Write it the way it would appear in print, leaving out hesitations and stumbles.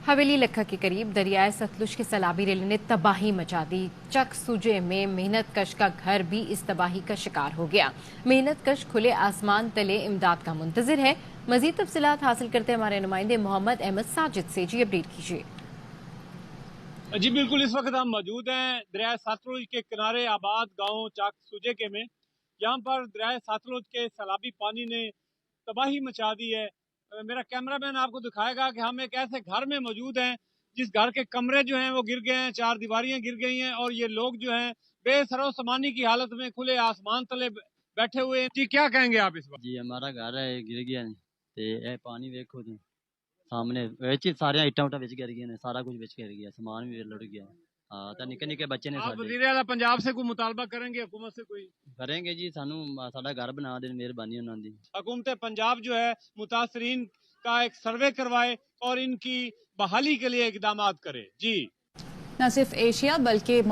حویلی لکھا کے قریب دریائے ستلج کے سیلابی ریلے نے تباہی مچا دی۔ چک سوجے میں محنت کش کا گھر بھی اس تباہی کا شکار ہو گیا۔ محنت کش کھلے آسمان تلے امداد کا منتظر ہے۔ مزید تفصیلات حاصل کرتے ہمارے نمائندے محمد احمد ساجد سے۔ جی اپڈیٹ کیجیے۔ جی بالکل، اس وقت ہم موجود ہیں دریائے ستلج کے کنارے آباد گاؤں چک سوجے کے میں۔ یہاں پر دریائے ستلج کے سیلابی پانی نے تباہی مچا دی ہے۔ میرا کیمرہ مین آپ کو دکھائے گا کہ ہم ایک ایسے گھر میں موجود ہیں جس گھر کے کمرے جو ہیں وہ گر گئے ہیں، چار دیواریاں گر گئی ہیں، اور یہ لوگ جو ہیں بے سر و سامانی کی حالت میں کھلے آسمان تلے بیٹھے ہوئے ہیں۔ جی کیا کہیں گے آپ اس وقت؟ جی ہمارا گھر ہے گر گیا تے پانی ویکھو جی سامنے سارے اٹا اٹا بچ گر گیا، سارا کچھ بچ گر گیا، سامان بھی لڑ گیا۔ ہاں تو نکے نکے بچے نے آپ وزیر اعلیٰ پنجاب سے کوئی مطالبہ کریں گے، حکومت سے کوئی؟ کریں گے جی، سانو ساڈا گھر بنا دین، مہربانی انہاں دی۔ حکومت پنجاب جو ہے متاثرین کا ایک سروے کروائے اور ان کی بحالی کے لیے اقدامات کرے۔ جی نہ صرف ایشیا بلکہ